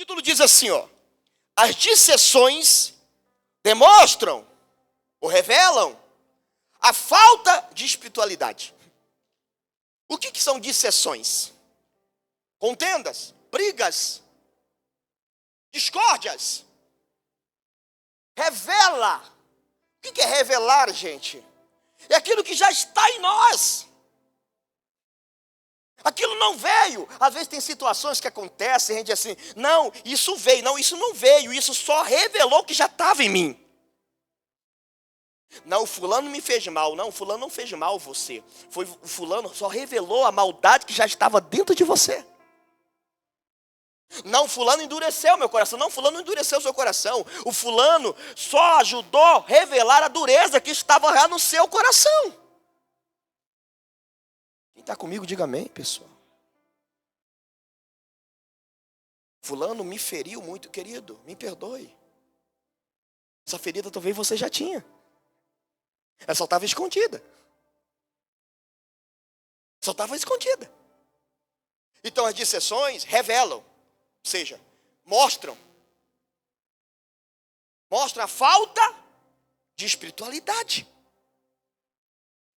título diz assim, ó. As disseções demonstram ou revelam a falta de espiritualidade. O que são disseções? Contendas, brigas, discórdias. Revela. O que é revelar, gente? É aquilo que já está em nós. Aquilo não veio. Às vezes tem situações que acontecem, a gente diz assim, não, isso veio, não, isso não veio, isso só revelou que já estava em mim. Não, fulano me fez mal, não, fulano não fez mal você. O fulano só revelou a maldade que já estava dentro de você. Não, fulano endureceu meu coração, não, fulano endureceu seu coração. O fulano só ajudou a revelar a dureza que estava já no seu coração. Quem está comigo, diga amém, pessoal. Fulano me feriu muito, querido, me perdoe. Essa ferida talvez você já tinha. Ela só estava escondida. Só estava escondida. Então as disseções revelam, ou seja, mostram a falta de espiritualidade.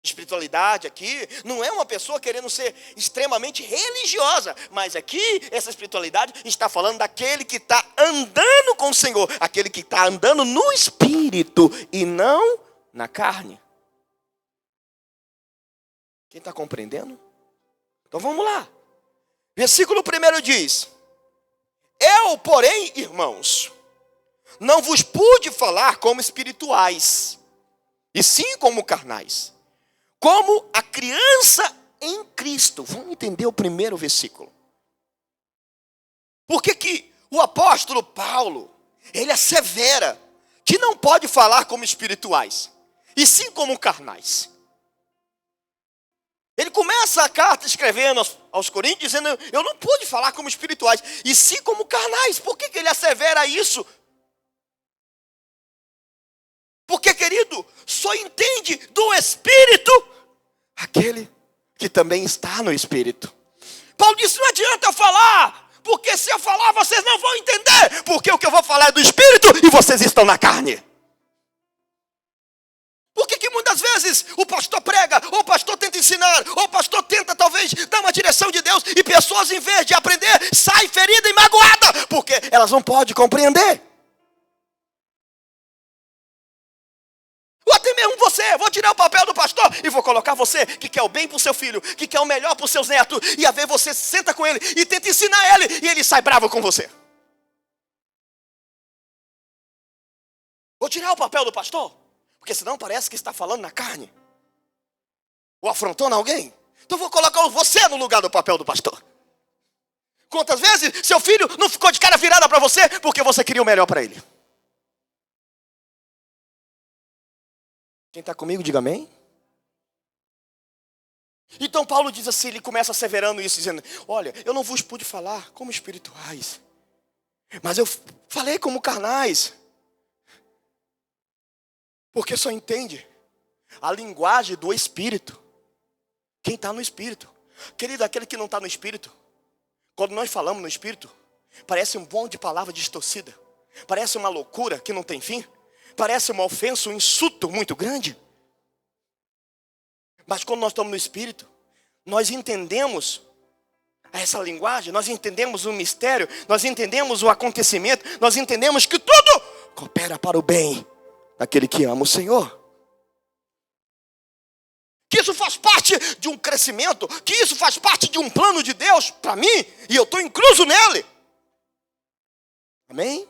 Espiritualidade aqui não é uma pessoa querendo ser extremamente religiosa, mas aqui essa espiritualidade está falando daquele que está andando com o Senhor, aquele que está andando no Espírito e não na carne. Quem está compreendendo? Então vamos lá. Versículo 1 diz: eu, porém, irmãos, não vos pude falar como espirituais, e sim como carnais, como a criança em Cristo. Vamos entender o primeiro versículo. Por que o apóstolo Paulo, ele assevera que não pode falar como espirituais, e sim como carnais? Ele começa a carta escrevendo aos Coríntios, dizendo, eu não pude falar como espirituais, e sim como carnais. Por que ele assevera isso? Porque, querido, só entende do Espírito aquele que também está no Espírito. Paulo disse, não adianta eu falar, porque se eu falar vocês não vão entender, porque o que eu vou falar é do Espírito e vocês estão na carne. Por que muitas vezes o pastor prega, ou o pastor tenta ensinar, ou o pastor tenta talvez dar uma direção de Deus, e pessoas em vez de aprender, saem feridas e magoadas, porque elas não podem compreender. Ou até mesmo você, vou tirar o papel do pastor e vou colocar você que quer o bem para o seu filho, que quer o melhor para os seus netos, e a ver você senta com ele e tenta ensinar ele, e ele sai bravo com você. Vou tirar o papel do pastor, porque senão parece que está falando na carne, ou afrontando alguém. Então vou colocar você no lugar do papel do pastor. Quantas vezes seu filho não ficou de cara virada para você, porque você queria o melhor para ele? Quem está comigo, diga amém. Então Paulo diz assim, ele começa asseverando isso, dizendo, olha, eu não vos pude falar como espirituais, mas eu falei como carnais. Porque só entende a linguagem do Espírito quem está no Espírito. Querido, aquele que não está no Espírito, quando nós falamos no Espírito, parece um monte de palavra distorcida, parece uma loucura que não tem fim, parece uma ofensa, um insulto muito grande. Mas quando nós estamos no Espírito, nós entendemos essa linguagem, nós entendemos o mistério, nós entendemos o acontecimento, nós entendemos que tudo coopera para o bem daquele que ama o Senhor. Que isso faz parte de um crescimento, que isso faz parte de um plano de Deus para mim, e eu estou incluso nele. Amém?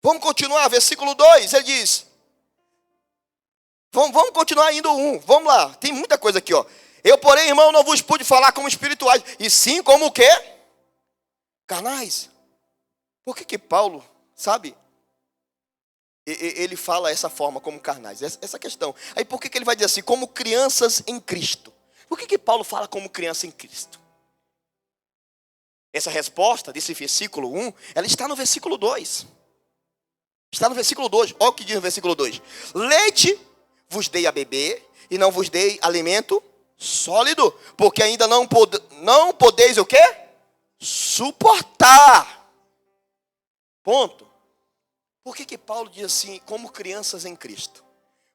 Vamos continuar, versículo 2, ele diz, vamos continuar indo 1, vamos lá, tem muita coisa aqui, ó. Eu, porém, irmão, não vos pude falar como espirituais, e sim como o quê? Carnais. Por que Paulo, sabe, ele fala essa forma como carnais, essa questão. Aí por que ele vai dizer assim, como crianças em Cristo? Por que Paulo fala como criança em Cristo? Essa resposta desse versículo 1, ela está no versículo 2. Está no versículo 2, olha o que diz no versículo 2. Leite vos dei a beber, e não vos dei alimento sólido, porque ainda não podeis o quê? Suportar. Ponto. Por que Paulo diz assim, como crianças em Cristo?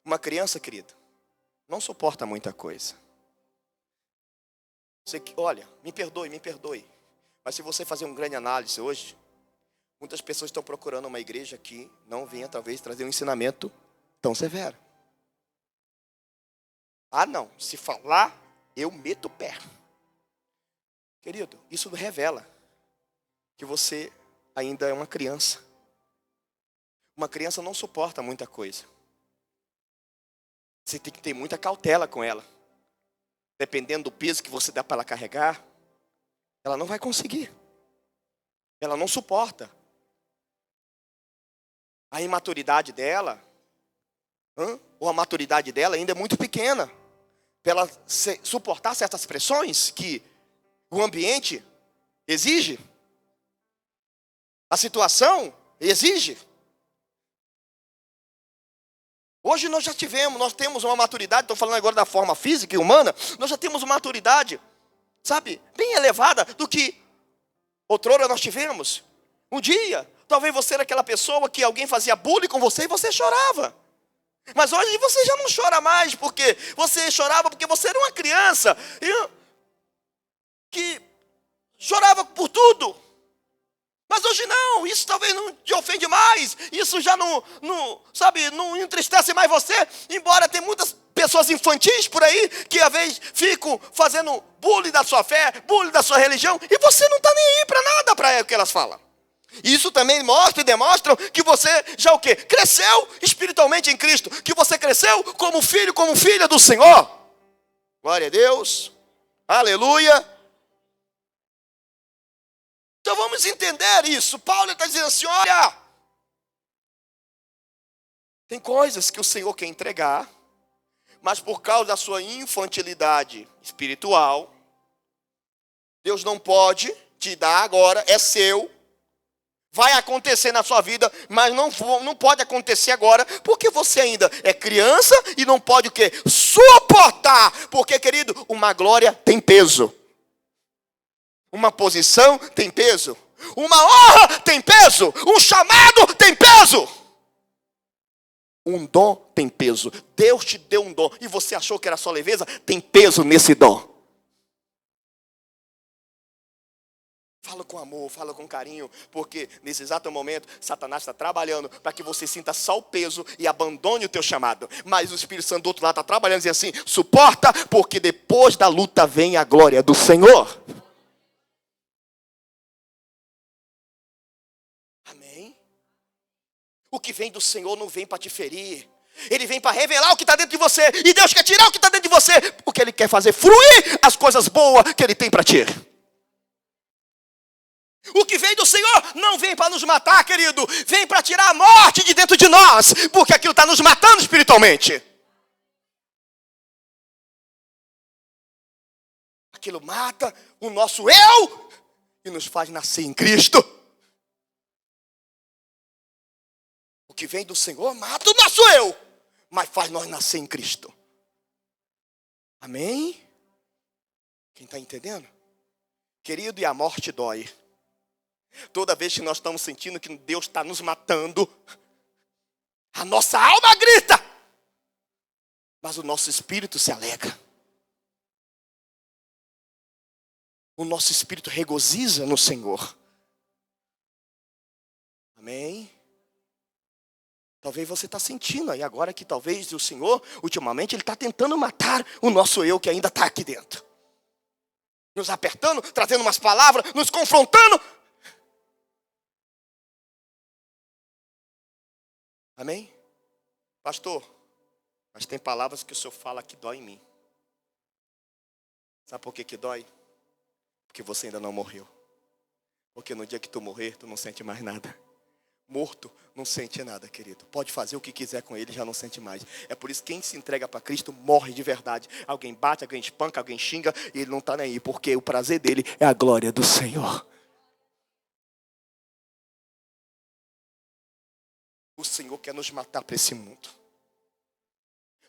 Uma criança, querido, não suporta muita coisa. Olha, me perdoe. Mas se você fazer uma grande análise hoje, muitas pessoas estão procurando uma igreja que não venha talvez trazer um ensinamento tão severo. Ah não, se falar, eu meto o pé. Querido, isso revela que você ainda é uma criança. Uma criança não suporta muita coisa. Você tem que ter muita cautela com ela. Dependendo do peso que você dá para ela carregar, ela não vai conseguir. Ela não suporta. A imaturidade dela, ou a maturidade dela ainda é muito pequena. Para ela suportar certas pressões que o ambiente exige. A situação exige. Hoje nós temos uma maturidade, estou falando agora da forma física e humana, nós já temos uma maturidade, sabe, bem elevada do que outrora nós tivemos. Um dia, talvez você era aquela pessoa que alguém fazia bullying com você e você chorava. Mas hoje você já não chora mais, porque você chorava porque você era uma criança que chorava por tudo. Mas hoje não, isso talvez não te ofende mais, isso já não entristece mais você, embora tem muitas pessoas infantis por aí, que às vezes ficam fazendo bullying da sua fé, bullying da sua religião, e você não está nem aí para nada para o que elas falam. Isso também mostra e demonstra que você já o quê? Cresceu espiritualmente em Cristo, que você cresceu como filho, como filha do Senhor. Glória a Deus, aleluia. Então vamos entender isso. Paulo está dizendo assim, olha, tem coisas que o Senhor quer entregar, mas por causa da sua infantilidade espiritual, Deus não pode te dar agora, é seu. Vai acontecer na sua vida, mas não pode acontecer agora, porque você ainda é criança e não pode o quê? Suportar. Porque, querido, uma glória tem peso. Uma posição tem peso. Uma honra tem peso. Um chamado tem peso. Um dom tem peso. Deus te deu um dom e você achou que era só leveza? Tem peso nesse dom. Fala com amor, fala com carinho, porque nesse exato momento Satanás está trabalhando para que você sinta só o peso e abandone o teu chamado. Mas o Espírito Santo do outro lado está trabalhando e diz assim, suporta, porque depois da luta vem a glória do Senhor. Amém? O que vem do Senhor não vem para te ferir. Ele vem para revelar o que está dentro de você. E Deus quer tirar o que está dentro de você, porque Ele quer fazer fluir as coisas boas que Ele tem para ti. O que vem do Senhor não vem para nos matar, querido. Vem para tirar a morte de dentro de nós, porque aquilo está nos matando espiritualmente. Aquilo mata o nosso eu e nos faz nascer em Cristo. O que vem do Senhor mata o nosso eu, mas faz nós nascer em Cristo. Amém? Quem está entendendo? Querido, e a morte dói. Toda vez que nós estamos sentindo que Deus está nos matando, a nossa alma grita, mas o nosso espírito se alegra. O nosso espírito regozija no Senhor. Amém? Talvez você está sentindo aí agora que talvez o Senhor, ultimamente, Ele está tentando matar o nosso eu que ainda está aqui dentro. Nos apertando, trazendo umas palavras, nos confrontando. Amém? Pastor, mas tem palavras que o Senhor fala que dói em mim. Sabe por que dói? Porque você ainda não morreu. Porque no dia que tu morrer, tu não sente mais nada. Morto não sente nada, querido. Pode fazer o que quiser com ele, já não sente mais. É por isso que quem se entrega para Cristo morre de verdade. Alguém bate, alguém espanca, alguém xinga, e ele não está nem aí, porque o prazer dele é a glória do Senhor. O Senhor quer nos matar para esse mundo.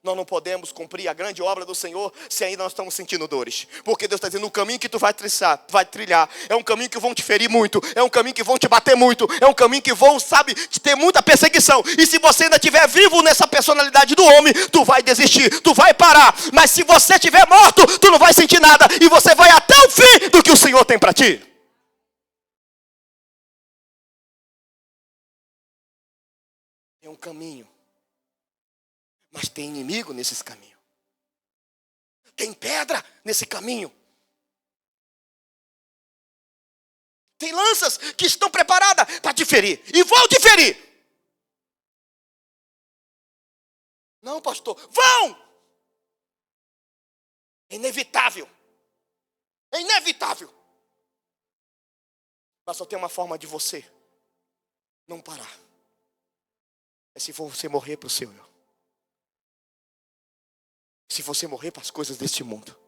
Nós não podemos cumprir a grande obra do Senhor se ainda nós estamos sentindo dores. Porque Deus está dizendo, o caminho que tu vai trilhar, é um caminho que vão te ferir muito, é um caminho que vão te bater muito, é um caminho que vão, te ter muita perseguição. E se você ainda estiver vivo nessa personalidade do homem, tu vai desistir, tu vai parar. Mas se você estiver morto, tu não vai sentir nada. E você vai até o fim do que o Senhor tem para ti. É um caminho. Mas tem inimigo nesses caminhos. Tem pedra nesse caminho. Tem lanças que estão preparadas para te ferir. E vão te ferir. Não, pastor. Vão! É inevitável. É inevitável. Mas só tem uma forma de você não parar. É se você morrer para o seu eu. Se você morrer para as coisas deste mundo.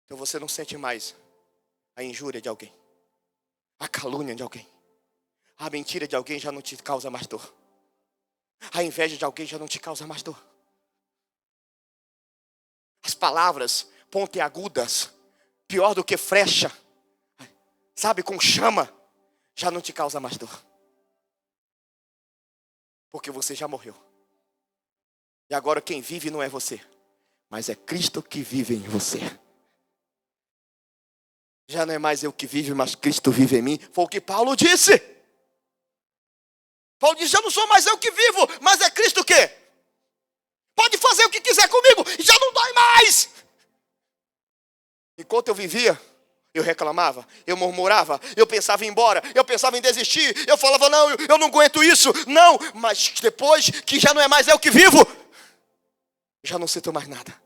Então você não sente mais a injúria de alguém. A calúnia de alguém. A mentira de alguém já não te causa mais dor. A inveja de alguém já não te causa mais dor. As palavras pontiagudas, pior do que flecha, sabe, com chama, já não te causa mais dor. Porque você já morreu. E agora quem vive não é você, mas é Cristo que vive em você. Já não é mais eu que vivo, mas Cristo vive em mim. Foi o que Paulo disse. Paulo disse, já não sou mais eu que vivo, mas é Cristo que pode fazer o que quiser comigo, já não dói mais. Enquanto eu vivia, eu reclamava, eu murmurava, eu pensava em ir embora, eu pensava em desistir, eu falava, não, eu não aguento isso, não. Mas depois que já não é mais eu que vivo, já não sinto mais nada.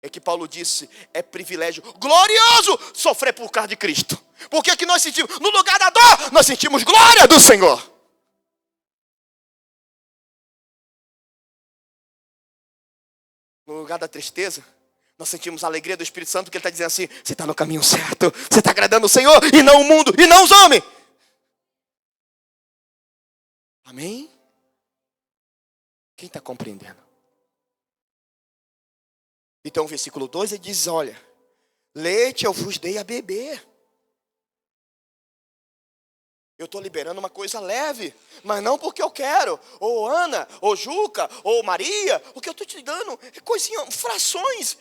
É que Paulo disse, é privilégio glorioso sofrer por causa de Cristo. Porque que nós sentimos, no lugar da dor, nós sentimos glória do Senhor. No lugar da tristeza, nós sentimos a alegria do Espírito Santo, que Ele está dizendo assim, você está no caminho certo, você está agradando o Senhor, e não o mundo, e não os homens. Amém? Quem está compreendendo? Então o versículo 2 ele diz, olha, leite eu vos dei a beber. Eu estou liberando uma coisa leve, mas não porque eu quero. Ou Ana, ou Juca, ou Maria. O que eu estou te dando é coisinha, frações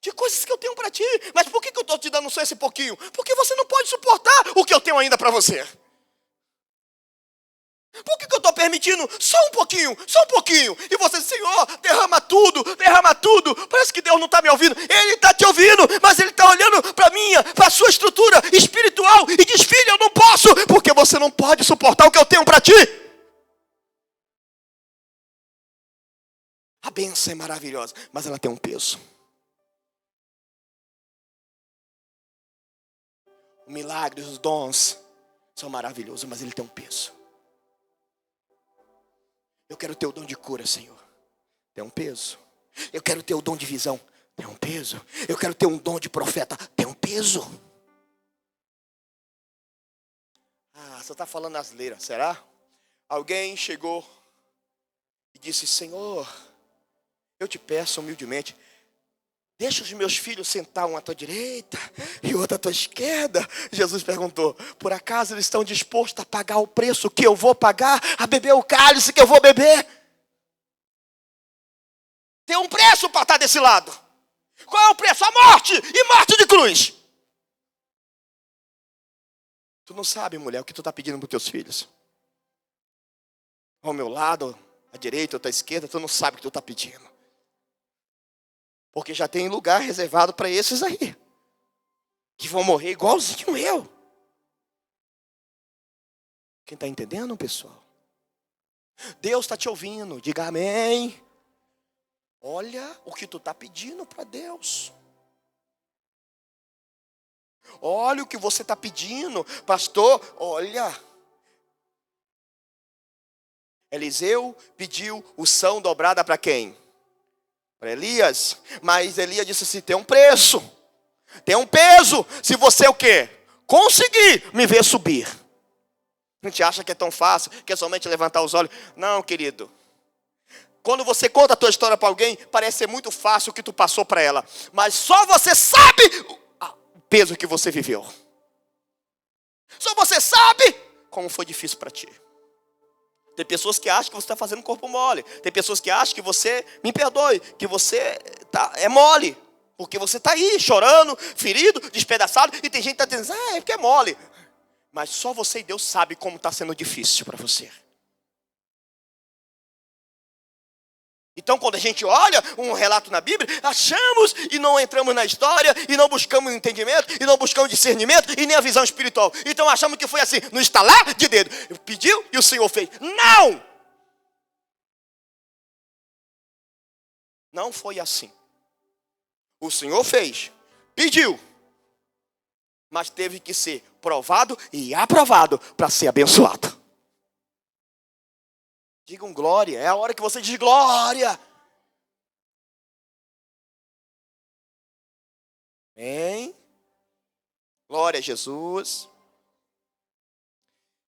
de coisas que eu tenho para ti. Mas por que eu estou te dando só esse pouquinho? Porque você não pode suportar o que eu tenho ainda para você. Por que eu estou permitindo só um pouquinho? E você, Senhor, derrama tudo. Parece que Deus não está me ouvindo. Ele está te ouvindo, mas Ele está olhando para a sua estrutura espiritual e diz, filho, eu não posso, porque você não pode suportar o que eu tenho para ti. A bênção é maravilhosa, mas ela tem um peso. O milagre, os dons são maravilhosos, mas ele tem um peso. Eu quero ter o dom de cura, Senhor. Tem um peso. Eu quero ter o dom de visão. Tem um peso. Eu quero ter um dom de profeta. Tem um peso. Ah, você está falando asneira, será? Alguém chegou e disse, Senhor, eu te peço humildemente, deixa os meus filhos sentar um à tua direita e outro à tua esquerda. Jesus perguntou, por acaso eles estão dispostos a pagar o preço que eu vou pagar? A beber o cálice que eu vou beber? Tem um preço para estar desse lado. Qual é o preço? A morte, e morte de cruz. Tu não sabe, mulher, o que tu está pedindo para os teus filhos. Ao meu lado, à direita, à tua esquerda, tu não sabe o que tu está pedindo. Porque já tem lugar reservado para esses aí. Que vão morrer igualzinho eu. Quem está entendendo, pessoal? Deus está te ouvindo. Diga amém. Olha o que tu está pedindo para Deus. Olha o que você está pedindo. Pastor, olha. Eliseu pediu unção dobrada para quem? Para Elias, mas Elias disse assim, tem um preço, tem um peso, se você o quê? Conseguir me ver subir. A gente acha que é tão fácil, que é somente levantar os olhos. Não, querido. Quando você conta a tua história para alguém, parece ser muito fácil o que tu passou para ela. Mas só você sabe o peso que você viveu. Só você sabe como foi difícil para ti. Tem pessoas que acham que você está fazendo corpo mole. Tem pessoas que acham que você, me perdoe, que você é mole. Porque você está aí chorando, ferido, despedaçado. E tem gente que está dizendo, é porque é mole. Mas só você e Deus sabe como está sendo difícil para você. Então, quando a gente olha um relato na Bíblia, achamos e não entramos na história, e não buscamos entendimento, e não buscamos discernimento, e nem a visão espiritual. Então, achamos que foi assim, no estalar de dedo. Pediu e o Senhor fez. Não! Não foi assim. O Senhor fez, pediu, mas teve que ser provado e aprovado para ser abençoado. Digam glória, é a hora que você diz glória. Amém? Glória a Jesus.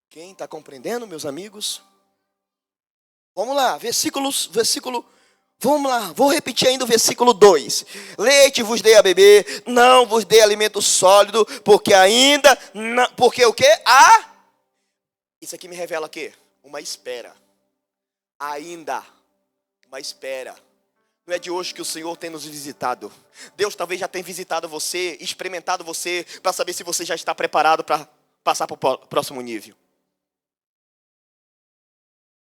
Quem está compreendendo, meus amigos? Vamos lá, versículo, vamos lá, vou repetir ainda o versículo 2. Leite vos dei a beber, não vos dei alimento sólido, porque ainda, não, porque o quê? Isso aqui me revela o quê? Uma espera. Ainda, uma espera. Não é de hoje que o Senhor tem nos visitado. Deus talvez já tenha visitado você, experimentado você, para saber se você já está preparado para passar para o próximo nível.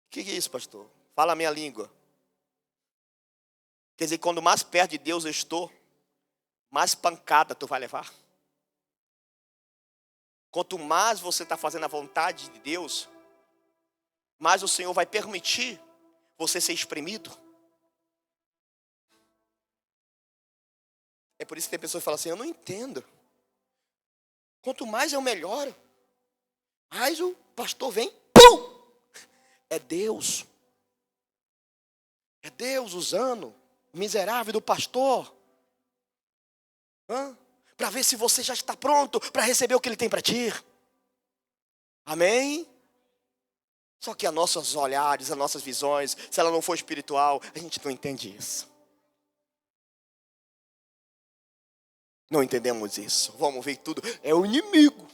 O que é isso, pastor? Fala a minha língua. Quer dizer, quando mais perto de Deus eu estou, mais pancada tu vai levar. Quanto mais você está fazendo a vontade de Deus, mais o Senhor vai permitir você ser espremido. É por isso que tem pessoas que falam assim, eu não entendo. Quanto mais eu melhoro, mais o pastor vem, pum! É Deus. É Deus usando o miserável do pastor. Para ver se você já está pronto para receber o que Ele tem para ti. Amém? Só que as nossas olhares, as nossas visões, se ela não for espiritual, a gente não entende isso. Não entendemos isso. Vamos ver tudo. É o inimigo.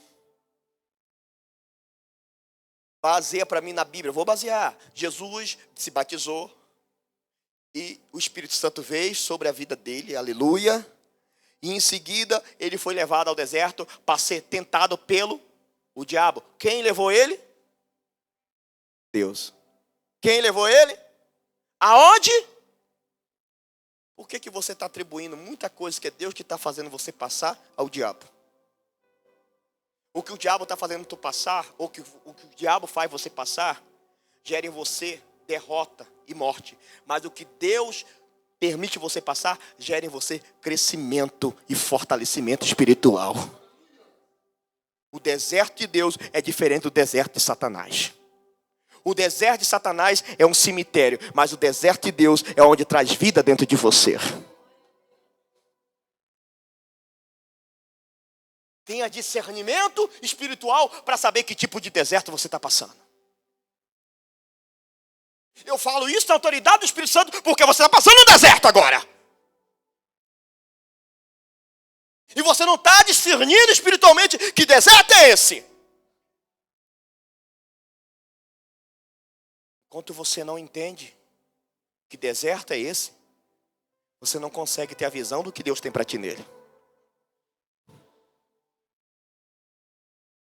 Baseia para mim na Bíblia. Vou basear. Jesus se batizou. E o Espírito Santo veio sobre a vida dele. Aleluia. E em seguida ele foi levado ao deserto para ser tentado pelo o diabo. Quem levou ele? Deus. Quem levou ele? Aonde? Por que você está atribuindo muita coisa que é Deus que está fazendo você passar ao diabo? O que o diabo está fazendo tu passar, ou o que o diabo faz você passar, gera em você derrota e morte. Mas o que Deus permite você passar, gera em você crescimento e fortalecimento espiritual. O deserto de Deus é diferente do deserto de Satanás. O deserto de Satanás é um cemitério, mas o deserto de Deus é onde traz vida dentro de você. Tenha discernimento espiritual para saber que tipo de deserto você está passando. Eu falo isso na autoridade do Espírito Santo porque você está passando um deserto agora. E você não está discernindo espiritualmente que deserto é esse. Enquanto você não entende que deserto é esse, você não consegue ter a visão do que Deus tem para ti nele.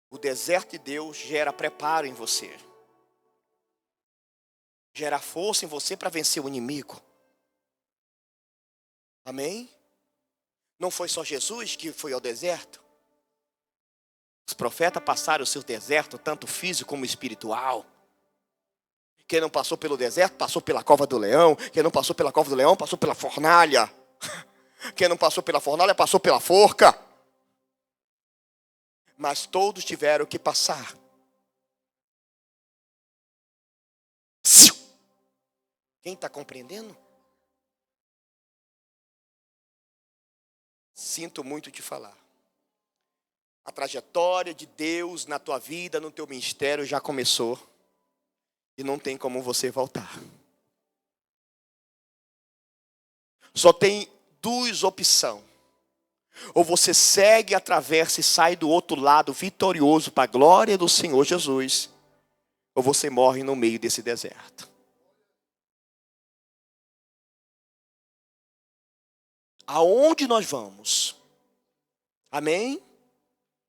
O deserto de Deus gera preparo em você. Gera força em você para vencer o inimigo. Amém? Não foi só Jesus que foi ao deserto. Os profetas passaram o seu deserto, tanto físico como espiritual. Quem não passou pelo deserto, passou pela cova do leão. Quem não passou pela cova do leão, passou pela fornalha. Quem não passou pela fornalha, passou pela forca. Mas todos tiveram que passar. Quem está compreendendo? Sinto muito te falar. A trajetória de Deus na tua vida, no teu ministério já começou. E não tem como você voltar. Só tem duas opções. Ou você segue, atravessa e sai do outro lado vitorioso para a glória do Senhor Jesus. Ou você morre no meio desse deserto. Aonde nós vamos? Amém?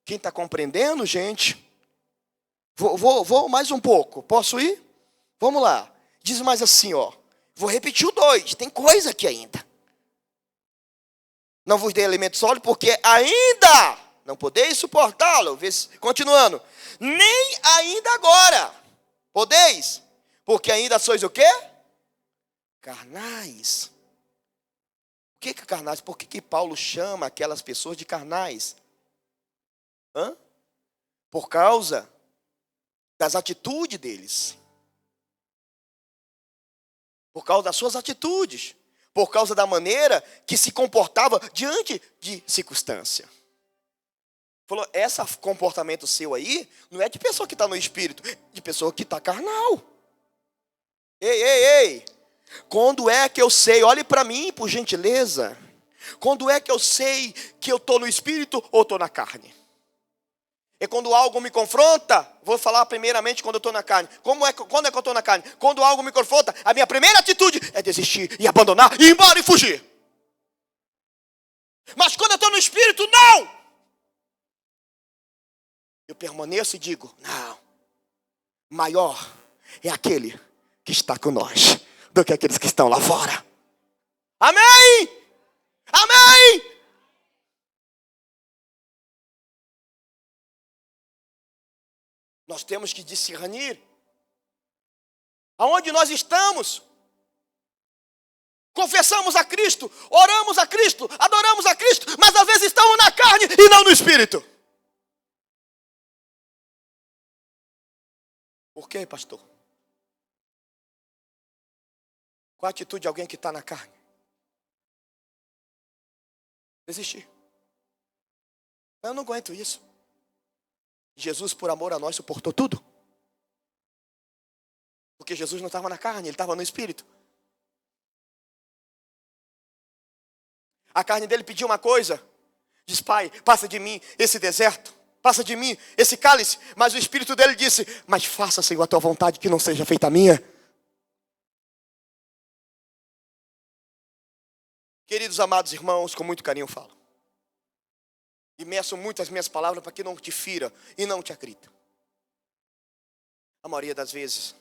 Quem está compreendendo, gente? Vou mais um pouco. Posso ir? Vamos lá. Diz mais assim, ó. Vou repetir o 2. Tem coisa aqui ainda. Não vos dei alimento sólido, porque ainda não podeis suportá-lo. Continuando. Nem ainda agora podeis. Porque ainda sois o quê? Carnais. O que é carnais? Por que Paulo chama aquelas pessoas de carnais? Por causa das atitudes deles. Por causa das suas atitudes. Por causa da maneira que se comportava diante de circunstância. Falou, esse comportamento seu aí não é de pessoa que está no espírito, é de pessoa que está carnal. Ei. Quando é que eu sei, olhe para mim por gentileza. Quando é que eu sei que eu estou no espírito ou estou na carne? E quando algo me confronta, vou falar primeiramente quando eu estou na carne. Quando é que eu estou na carne? Quando algo me confronta, a minha primeira atitude é desistir e abandonar, e ir embora e fugir. Mas quando eu estou no espírito, não! Eu permaneço e digo, não. Maior é aquele que está com nós do que aqueles que estão lá fora. Amém? Amém? Nós temos que discernir aonde nós estamos. Confessamos a Cristo, oramos a Cristo, adoramos a Cristo, mas às vezes estamos na carne e não no espírito. Por quê, pastor? Qual a atitude de alguém que está na carne? Desistir. Eu não aguento isso. Jesus, por amor a nós, suportou tudo. Porque Jesus não estava na carne, ele estava no espírito. A carne dele pediu uma coisa. Diz, Pai, passa de mim esse deserto. Passa de mim esse cálice. Mas o espírito dele disse, mas faça, Senhor, a tua vontade, que não seja feita a minha. Queridos amados irmãos, com muito carinho eu falo. E meço muito as minhas palavras para que não te fira e não te agrida. A maioria das vezes,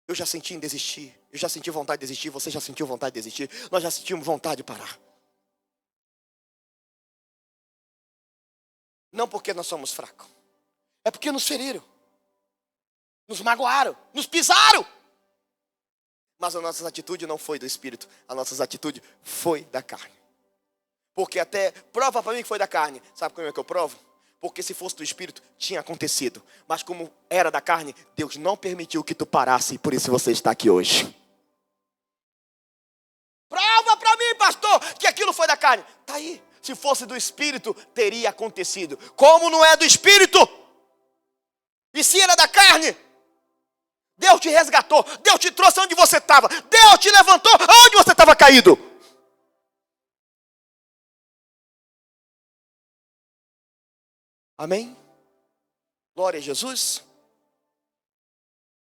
eu já senti em desistir. Eu já senti vontade de desistir. Você já sentiu vontade de desistir. Nós já sentimos vontade de parar. Não porque nós somos fracos. É porque nos feriram. Nos magoaram. Nos pisaram. Mas a nossa atitude não foi do espírito. A nossa atitude foi da carne. Porque até, prova para mim que foi da carne. Sabe como é que eu provo? Porque se fosse do espírito, tinha acontecido. Mas como era da carne, Deus não permitiu que tu parasse. E por isso você está aqui hoje. Prova para mim, pastor, que aquilo foi da carne. Está aí. Se fosse do espírito, teria acontecido. Como não é do espírito? E se era da carne? Deus te resgatou. Deus te trouxe onde você estava. Deus te levantou onde você estava caído. Amém? Glória a Jesus.